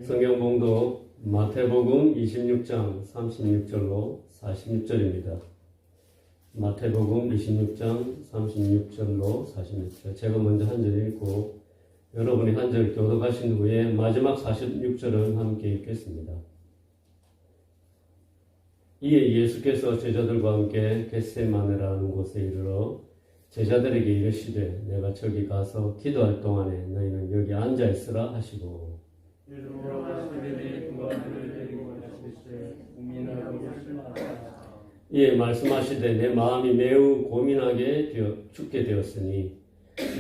성경 봉독 마태복음 26장 36절로 46절입니다. 마태복음 26장 36절로 46절. 제가 먼저 한 절 읽고 여러분이 한 절 교독하신 후에 마지막 46절은 함께 읽겠습니다. 이에 예수께서 제자들과 함께 겟세마네라는 곳에 이르러 제자들에게 이르시되 내가 저기 가서 기도할 동안에 너희는 여기 앉아 있으라 하시고 이에 말씀하시되 내 마음이 매우 고민하게 죽게 되었으니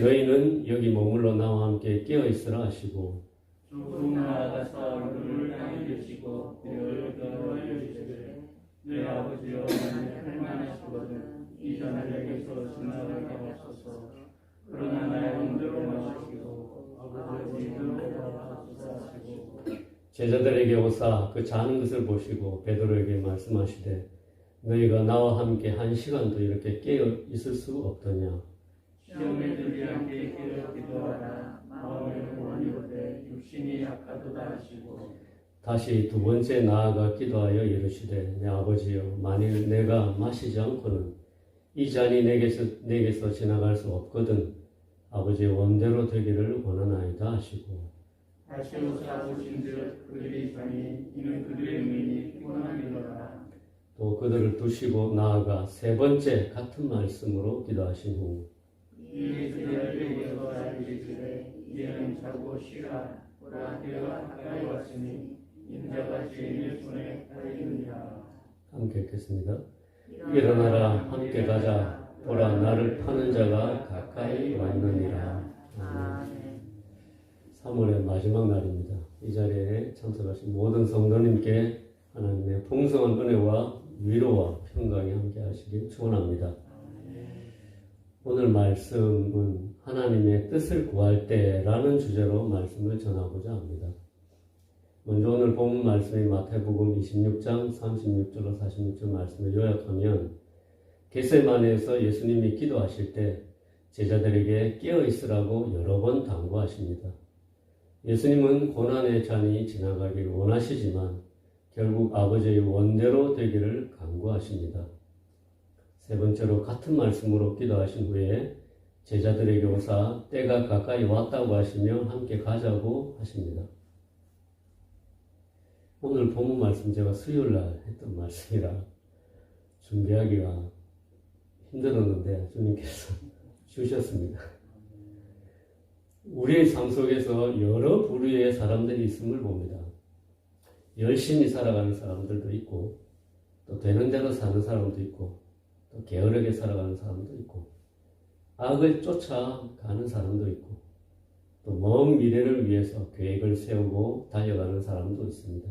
너희는 여기 머물러 나와 함께 깨어 있으라 하시고 조금 나아가서 얼굴을 향해 계시고 뼈를 알려주시되 내 아버지여 나는 할만하시거든 이 자들에게서 지나가게 하소서. 그러나 나의 온도를 마시고 아버지로 하소서. 제자들에게 오사 그 자는 것을 보시고 베드로에게 말씀하시되 너희가 나와 함께 한 시간도 이렇게 깨어 있을 수 없더냐. 시험에 들지 않게 깨어 기도하라. 마음을 원이로되 육신이 약하도다 하시고 다시 두 번째 나아가 기도하여 이르시되 내 아버지여 만일 내가 마시지 않고는 이 잔이 내게서 지나갈 수 없거든 아버지의 원대로 되기를 원하나이다 하시고 다시 오사 보신즉 그들이 잠이 이는 그들의 눈이 피곤함이더라. 또 그들을 두시고 나아가 세 번째 같은 말씀으로 기도하신 후 이에 그들에게서 알리시되 이제는 자고 쉬라. 보라 때가 가까이 왔으니 인자가 죄인의 손에 팔리느니라. 함께 읽겠습니다. 일어나라 함께 가자 보라 나를 파는 자가 가까이 왔느니라. 아멘. 3월의 마지막 날입니다. 이 자리에 참석하신 모든 성도님께 하나님의 풍성한 은혜와 위로와 평강이 함께 하시길 축원합니다. 오늘 말씀은 하나님의 뜻을 구할 때라는 주제로 말씀을 전하고자 합니다. 먼저 오늘 본 말씀이 마태복음 26장 36절로 46절 말씀을 요약하면 겟세마네에서 예수님이 기도하실 때 제자들에게 깨어 있으라고 여러 번 당부하십니다. 예수님은 고난의 잔이 지나가기를 원하시지만 결국 아버지의 원대로 되기를 간구하십니다. 세 번째로 같은 말씀으로 기도하신 후에 제자들에게 오사 때가 가까이 왔다고 하시며 함께 가자고 하십니다. 오늘 본문 말씀 제가 수요일날 했던 말씀이라 준비하기가 힘들었는데 주님께서 주셨습니다. 우리의 삶 속에서 여러 부류의 사람들이 있음을 봅니다. 열심히 살아가는 사람들도 있고 또 되는 대로 사는 사람도 있고 또 게으르게 살아가는 사람도 있고 악을 쫓아가는 사람도 있고 또 먼 미래를 위해서 계획을 세우고 달려가는 사람도 있습니다.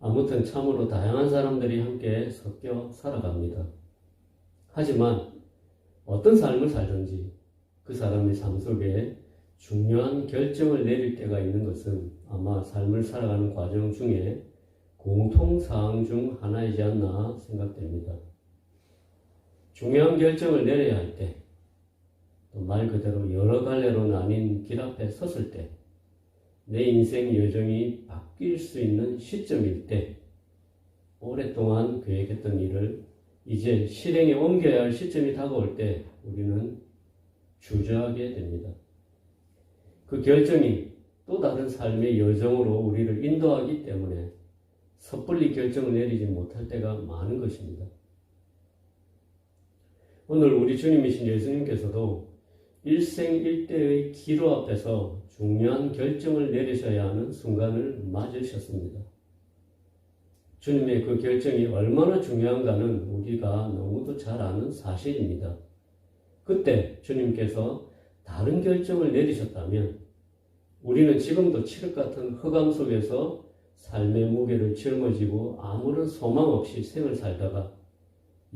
아무튼 참으로 다양한 사람들이 함께 섞여 살아갑니다. 하지만 어떤 삶을 살든지 그 사람의 삶 속에 중요한 결정을 내릴 때가 있는 것은 아마 삶을 살아가는 과정 중에 공통사항 중 하나이지 않나 생각됩니다. 중요한 결정을 내려야 할 때, 또 말 그대로 여러 갈래로 나뉜 길 앞에 섰을 때, 내 인생 여정이 바뀔 수 있는 시점일 때, 오랫동안 계획했던 일을 이제 실행에 옮겨야 할 시점이 다가올 때 우리는 주저하게 됩니다. 그 결정이 또 다른 삶의 여정으로 우리를 인도하기 때문에 섣불리 결정을 내리지 못할 때가 많은 것입니다. 오늘 우리 주님이신 예수님께서도 일생일대의 기로 앞에서 중요한 결정을 내리셔야 하는 순간을 맞으셨습니다. 주님의 그 결정이 얼마나 중요한가는 우리가 너무도 잘 아는 사실입니다. 그때 주님께서 다른 결정을 내리셨다면 우리는 지금도 칠흑 같은 흑암 속에서 삶의 무게를 짊어지고 아무런 소망 없이 생을 살다가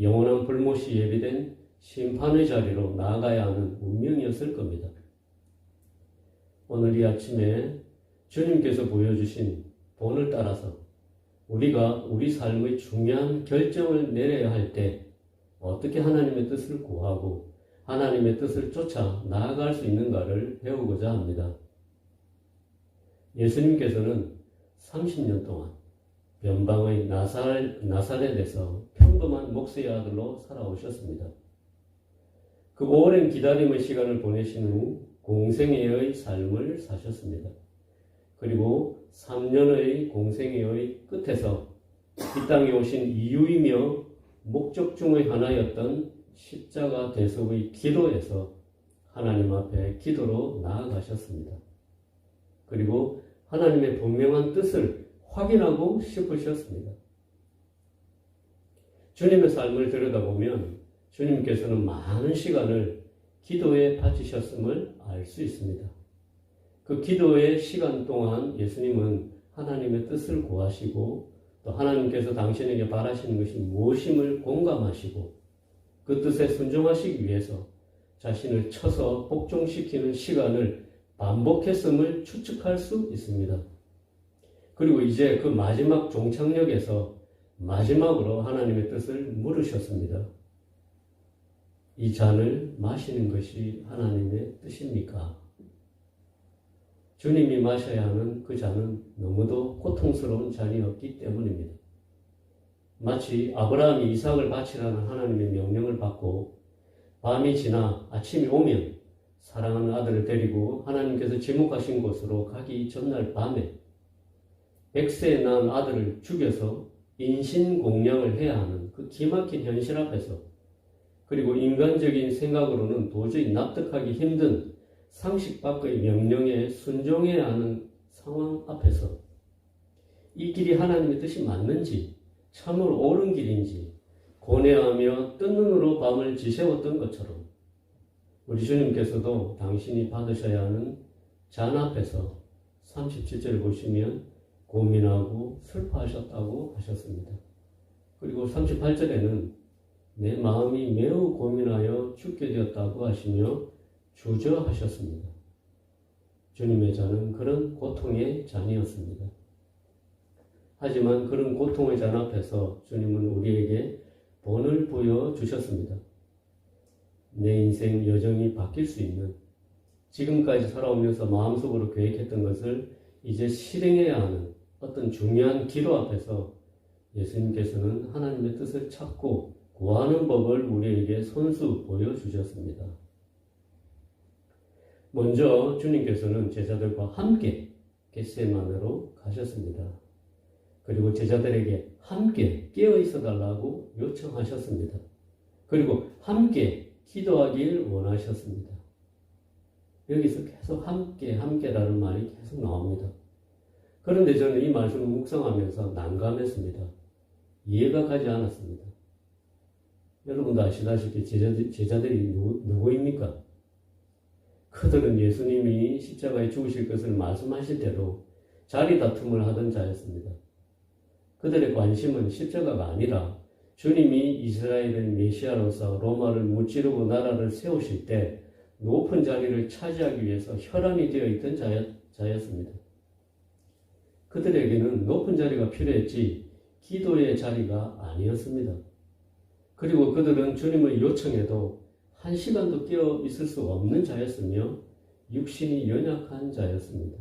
영원한 불못이 예비된 심판의 자리로 나아가야 하는 운명이었을 겁니다. 오늘 이 아침에 주님께서 보여주신 본을 따라서 우리가 우리 삶의 중요한 결정을 내려야 할 때 어떻게 하나님의 뜻을 구하고 하나님의 뜻을 쫓아 나아갈 수 있는가를 배우고자 합니다. 예수님께서는 30년 동안 변방의 나사렛에서 평범한 목수의 아들로 살아오셨습니다. 그 오랜 기다림의 시간을 보내신 후 공생애의 삶을 사셨습니다. 그리고 3년의 공생애의 끝에서 이 땅에 오신 이유이며 목적 중의 하나였던 십자가 대속의 기도에서 하나님 앞에 기도로 나아가셨습니다. 그리고 하나님의 분명한 뜻을 확인하고 싶으셨습니다. 주님의 삶을 들여다보면 주님께서는 많은 시간을 기도에 바치셨음을 알 수 있습니다. 그 기도의 시간 동안 예수님은 하나님의 뜻을 구하시고 또 하나님께서 당신에게 바라시는 것이 무엇임을 공감하시고 그 뜻에 순종하시기 위해서 자신을 쳐서 복종시키는 시간을 반복했음을 추측할 수 있습니다. 그리고 이제 그 마지막 종착역에서 마지막으로 하나님의 뜻을 물으셨습니다. 이 잔을 마시는 것이 하나님의 뜻입니까? 주님이 마셔야 하는 그 잔은 너무도 고통스러운 잔이었기 때문입니다. 마치 아브라함이 이삭을 바치라는 하나님의 명령을 받고 밤이 지나 아침이 오면 사랑하는 아들을 데리고 하나님께서 지목하신 곳으로 가기 전날 밤에 100세에 낳은 아들을 죽여서 인신공양을 해야 하는 그 기막힌 현실 앞에서 그리고 인간적인 생각으로는 도저히 납득하기 힘든 상식 밖의 명령에 순종해야 하는 상황 앞에서 이 길이 하나님의 뜻이 맞는지 참으로 옳은 길인지 고뇌하며 뜬 눈으로 밤을 지새웠던 것처럼 우리 주님께서도 당신이 받으셔야 하는 잔 앞에서 37절 보시면 고민하고 슬퍼하셨다고 하셨습니다. 그리고 38절에는 내 마음이 매우 고민하여 죽게 되었다고 하시며 주저하셨습니다. 주님의 잔은 그런 고통의 잔이었습니다. 하지만 그런 고통의 잔 앞에서 주님은 우리에게 본을 보여주셨습니다. 내 인생 여정이 바뀔 수 있는 지금까지 살아오면서 마음속으로 계획했던 것을 이제 실행해야 하는 어떤 중요한 기도 앞에서 예수님께서는 하나님의 뜻을 찾고 구하는 법을 우리에게 손수 보여주셨습니다. 먼저 주님께서는 제자들과 함께 겟세마네로 가셨습니다. 그리고 제자들에게 함께 깨어 있어 달라고 요청하셨습니다. 그리고 함께 기도하길 원하셨습니다. 여기서 계속 함께라는 말이 계속 나옵니다. 그런데 저는 이 말씀을 묵상하면서 난감했습니다. 이해가 가지 않았습니다. 여러분도 아시다시피 제자들이 누구입니까? 그들은 예수님이 십자가에 죽으실 것을 말씀하실 때도 자리 다툼을 하던 자였습니다. 그들의 관심은 십자가가 아니라 주님이 이스라엘의 메시아로서 로마를 무찌르고 나라를 세우실 때 높은 자리를 차지하기 위해서 혈안이 되어 있던 자였습니다. 그들에게는 높은 자리가 필요했지 기도의 자리가 아니었습니다. 그리고 그들은 주님을 요청해도 한 시간도 깨어 있을 수 없는 자였으며 육신이 연약한 자였습니다.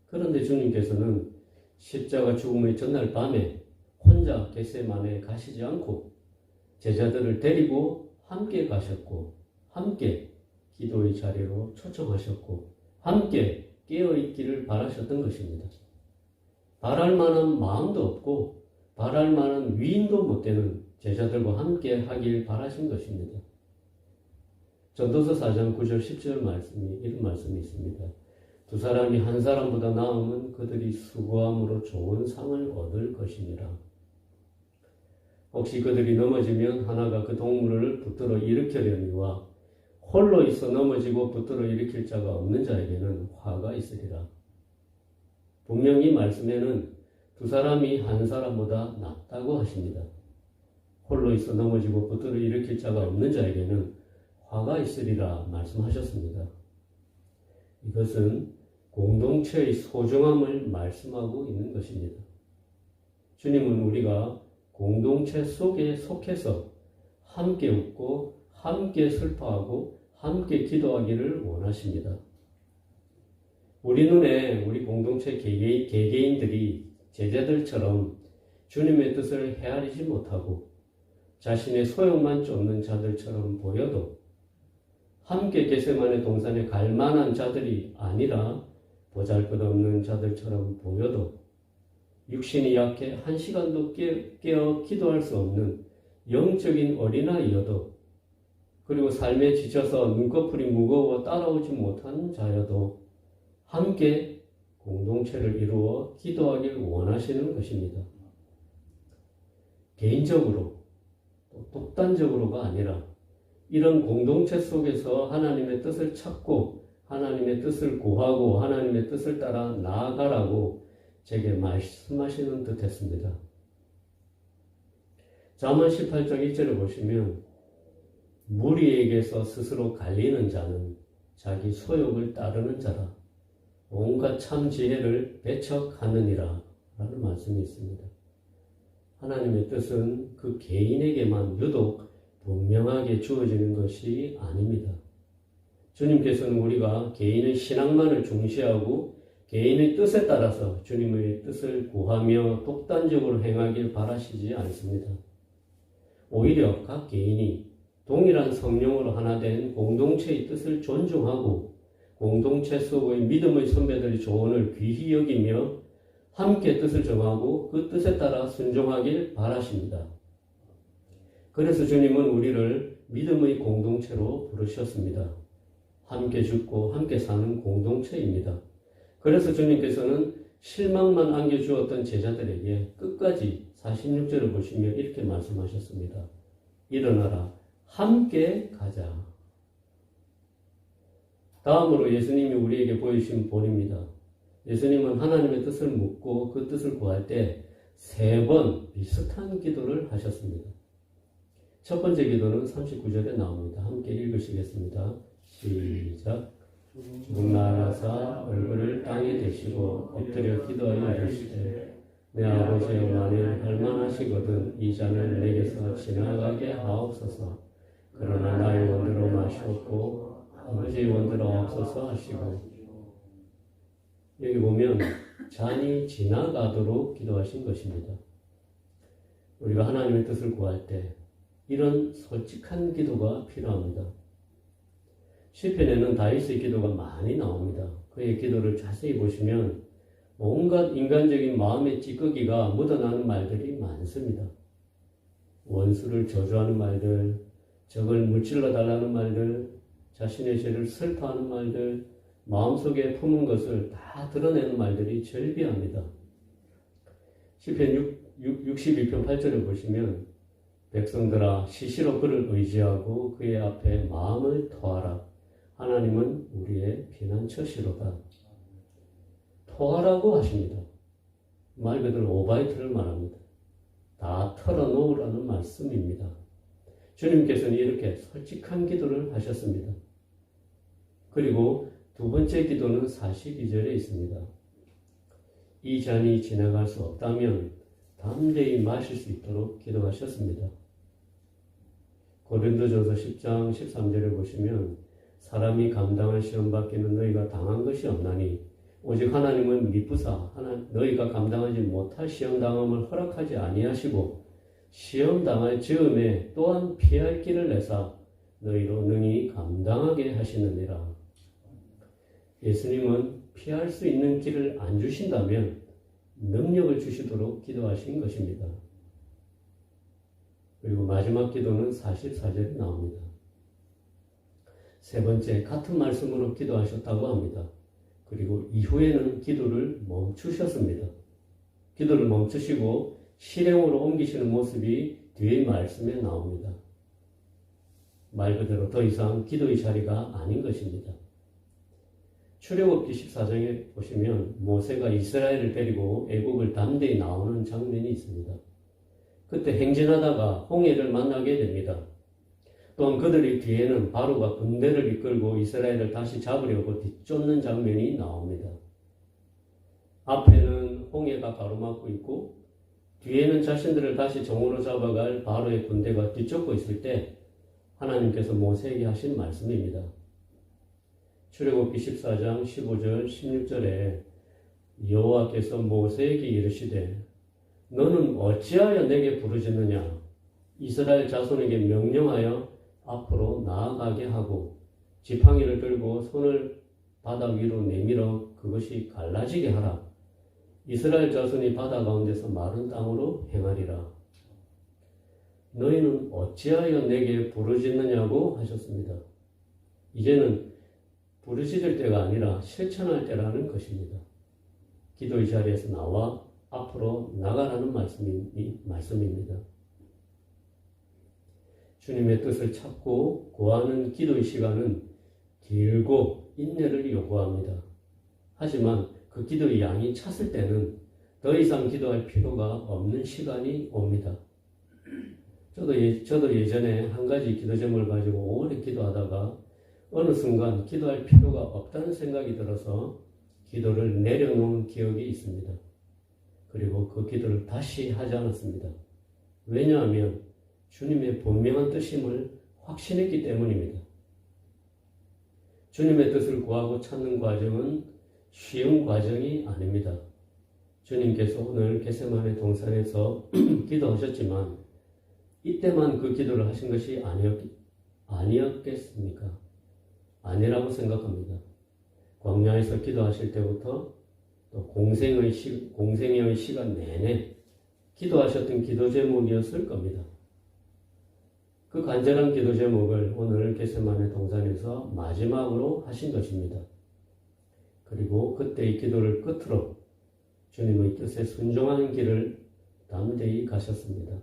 그런데 주님께서는 십자가 죽음의 전날 밤에 혼자 겟세마네에 가시지 않고 제자들을 데리고 함께 가셨고 함께 기도의 자리로 초청하셨고 함께 깨어있기를 바라셨던 것입니다. 바랄 만한 마음도 없고 바랄 만한 위인도 못 되는 제자들과 함께 하길 바라신 것입니다. 전도서 4장 9절 10절 말씀이 이런 말씀이 있습니다. 두 사람이 한 사람보다 나으면 그들이 수고함으로 좋은 상을 얻을 것이니라. 혹시 그들이 넘어지면 하나가 그 동물을 붙들어 일으키려니와 홀로 있어 넘어지고 붙들어 일으킬 자가 없는 자에게는 화가 있으리라. 분명히 말씀에는 두 사람이 한 사람보다 낫다고 하십니다. 홀로 있어 넘어지고 붙들어 일으킬 자가 없는 자에게는 화가 있으리라 말씀하셨습니다. 이것은 공동체의 소중함을 말씀하고 있는 것입니다. 주님은 우리가 공동체 속에 속해서 함께 웃고 함께 슬퍼하고 함께 기도하기를 원하십니다. 우리 눈에 우리 공동체 개개인들이 제자들처럼 주님의 뜻을 헤아리지 못하고 자신의 소욕만 쫓는 자들처럼 보여도 함께 겟세마네 동산에 갈 만한 자들이 아니라 보잘것없는 자들처럼 보여도 육신이 약해 한 시간도 깨어 기도할 수 없는 영적인 어린아이여도 그리고 삶에 지쳐서 눈꺼풀이 무거워 따라오지 못하는 자여도 함께 공동체를 이루어 기도하길 원하시는 것입니다. 개인적으로 또 독단적으로가 아니라 이런 공동체 속에서 하나님의 뜻을 찾고 하나님의 뜻을 구하고 하나님의 뜻을 따라 나아가라고 제게 말씀하시는 듯 했습니다. 잠언 18장 1절을 보시면 무리에게서 스스로 갈리는 자는 자기 소욕을 따르는 자라 온갖 참 지혜를 배척하느니라 라는 말씀이 있습니다. 하나님의 뜻은 그 개인에게만 유독 분명하게 주어지는 것이 아닙니다. 주님께서는 우리가 개인의 신앙만을 중시하고 개인의 뜻에 따라서 주님의 뜻을 구하며 독단적으로 행하길 바라시지 않습니다. 오히려 각 개인이 동일한 성령으로 하나 된 공동체의 뜻을 존중하고 공동체 속의 믿음의 선배들의 조언을 귀히 여기며 함께 뜻을 정하고 그 뜻에 따라 순종하길 바라십니다. 그래서 주님은 우리를 믿음의 공동체로 부르셨습니다. 함께 죽고 함께 사는 공동체입니다. 그래서 주님께서는 실망만 안겨주었던 제자들에게 끝까지 46절을 보시며 이렇게 말씀하셨습니다. 일어나라, 함께 가자. 다음으로 예수님이 우리에게 보여주신 본입니다. 예수님은 하나님의 뜻을 묻고 그 뜻을 구할 때 3번 비슷한 기도를 하셨습니다. 첫 번째 기도는 39절에 나옵니다. 함께 읽으시겠습니다. 시작. 문나라사 얼굴을 땅에 대시고 엎드려 기도하여 이르시되 내 아버지여 만일 할만하시거든 이 잔을 내게서 지나가게 하옵소서. 그러나 나의 원대로 마시옵고 아버지의 원대로 없어서 하시고. 여기 보면 잔이 지나가도록 기도하신 것입니다. 우리가 하나님의 뜻을 구할 때 이런 솔직한 기도가 필요합니다. 시편에는 다윗의 기도가 많이 나옵니다. 그의 기도를 자세히 보시면 온갖 인간적인 마음의 찌꺼기가 묻어나는 말들이 많습니다. 원수를 저주하는 말들, 적을 무찔러 달라는 말들, 자신의 죄를 슬퍼하는 말들, 마음속에 품은 것을 다 드러내는 말들이 절비합니다. 시편 61편 8절을 보시면 백성들아 시시로 그를 의지하고 그의 앞에 마음을 토하라. 하나님은 우리의 피난처시로다. 토하라고 하십니다. 말 그대로 오바이트를 말합니다. 다 털어놓으라는 말씀입니다. 주님께서는 이렇게 솔직한 기도를 하셨습니다. 그리고 두 번째 기도는 42절에 있습니다. 이 잔이 지나갈 수 없다면 담대히 마실 수 있도록 기도하셨습니다. 고린도전서 10장 13절을 보시면 사람이 감당할 시험 받기는 너희가 당한 것이 없나니 오직 하나님은 미쁘사 너희가 감당하지 못할 시험 당함을 허락하지 아니하시고 시험 당할 즈음에 또한 피할 길을 내사 너희로 능히 감당하게 하시느니라. 예수님은 피할 수 있는 길을 안 주신다면 능력을 주시도록 기도하신 것입니다. 그리고 마지막 기도는 44절에 나옵니다. 세 번째, 같은 말씀으로 기도하셨다고 합니다. 그리고 이후에는 기도를 멈추셨습니다. 기도를 멈추시고 실행으로 옮기시는 모습이 뒤의 말씀에 나옵니다. 말 그대로 더 이상 기도의 자리가 아닌 것입니다. 출애굽기 14장에 보시면 모세가 이스라엘을 데리고 애국을 담대히 나오는 장면이 있습니다. 그때 행진하다가 홍해를 만나게 됩니다. 또한 그들의 뒤에는 바로가 군대를 이끌고 이스라엘을 다시 잡으려고 뒤쫓는 장면이 나옵니다. 앞에는 홍해가 가로막고 있고 뒤에는 자신들을 다시 종으로 잡아갈 바로의 군대가 뒤쫓고 있을 때 하나님께서 모세에게 하신 말씀입니다. 출애굽기 14장 15절 16절에 여호와께서 모세에게 이르시되 너는 어찌하여 내게 부르짖느냐 이스라엘 자손에게 명령하여 앞으로 나아가게 하고 지팡이를 들고 손을 바다 위로 내밀어 그것이 갈라지게 하라. 이스라엘 자손이 바다 가운데서 마른 땅으로 행하리라. 너희는 어찌하여 내게 부르짖느냐고 하셨습니다. 이제는 부르짖을 때가 아니라 실천할 때라는 것입니다. 기도의 자리에서 나와 앞으로 나가라는 말씀입니다. 주님의 뜻을 찾고 구하는 기도의 시간은 길고 인내를 요구합니다. 하지만 그 기도의 양이 찼을 때는 더 이상 기도할 필요가 없는 시간이 옵니다. 저도 예전에 한 가지 기도 제목을 가지고 오래 기도하다가 어느 순간 기도할 필요가 없다는 생각이 들어서 기도를 내려놓은 기억이 있습니다. 그리고 그 기도를 다시 하지 않았습니다. 왜냐하면 주님의 분명한 뜻임을 확신했기 때문입니다. 주님의 뜻을 구하고 찾는 과정은 쉬운 과정이 아닙니다. 주님께서 오늘 겟세마네 동산에서 기도하셨지만 이때만 그 기도를 하신 것이 아니었겠습니까? 아니라고 생각합니다. 광야에서 기도하실 때부터 또 공생의 시간 내내 기도하셨던 기도 제목이었을 겁니다. 그 간절한 기도 제목을 오늘 겟세마네 동산에서 마지막으로 하신 것입니다. 그리고 그때의 기도를 끝으로 주님의 뜻에 순종하는 길을 담대히 가셨습니다.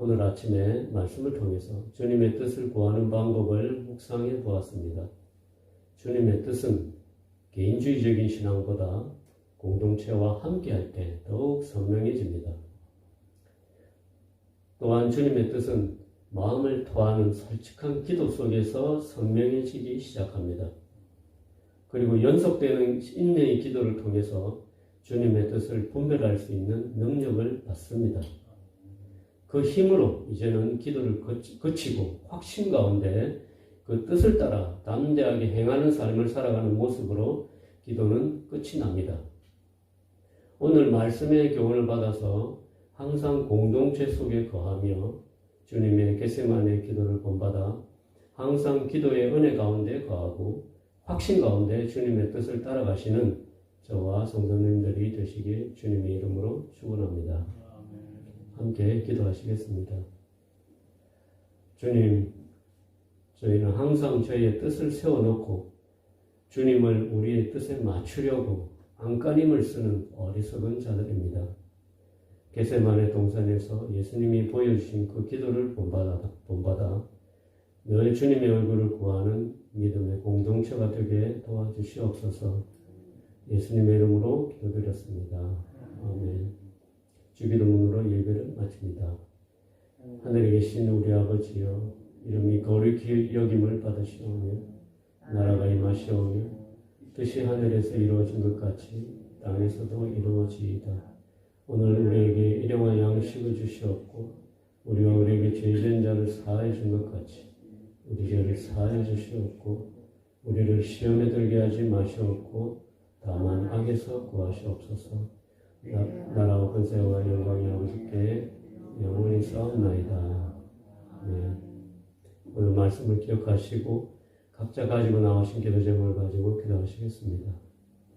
오늘 아침에 말씀을 통해서 주님의 뜻을 구하는 방법을 묵상해 보았습니다. 주님의 뜻은 개인주의적인 신앙보다 공동체와 함께할 때 더욱 선명해집니다. 또한 주님의 뜻은 마음을 토하는 솔직한 기도 속에서 선명해지기 시작합니다. 그리고 연속되는 인내의 기도를 통해서 주님의 뜻을 분별할 수 있는 능력을 받습니다. 그 힘으로 이제는 기도를 거치고 확신 가운데 그 뜻을 따라 담대하게 행하는 삶을 살아가는 모습으로 기도는 끝이 납니다. 오늘 말씀의 교훈을 받아서 항상 공동체 속에 거하며 주님의 겟세마네 기도를 본받아 항상 기도의 은혜 가운데 거하고 확신 가운데 주님의 뜻을 따라가시는 저와 성도님들이 되시길 주님의 이름으로 축원합니다. 함께 기도하시겠습니다. 주님, 저희는 항상 저희의 뜻을 세워놓고 주님을 우리의 뜻에 맞추려고 안간힘을 쓰는 어리석은 자들입니다. 겟세마네 동산에서 예수님이 보여주신 그 기도를 본받아 늘 주님의 얼굴을 구하는 믿음의 공동체가 되게 도와주시옵소서. 예수님의 이름으로 기도드렸습니다. 아멘. 주기도문으로 예배를 마칩니다. 하늘에 계신 우리 아버지여, 이름이 거룩히 여김을 받으시오며 나라가 임하시오며 뜻이 하늘에서 이루어진 것 같이 땅에서도 이루어지이다. 오늘 우리에게 일용할 양식을 주시옵고 우리가 우리에게 죄진 자를 사하여 준 것 같이 우리 죄를 사하여 주시옵고 우리를 시험에 들게 하지 마시옵고 다만 악에서 구하시옵소서. 나라와 권세와 영광이 아버지께 영원히 싸움나이다. 네. 오늘 말씀을 기억하시고 각자 가지고 나오신 기도 제목을 가지고 기도하시겠습니다.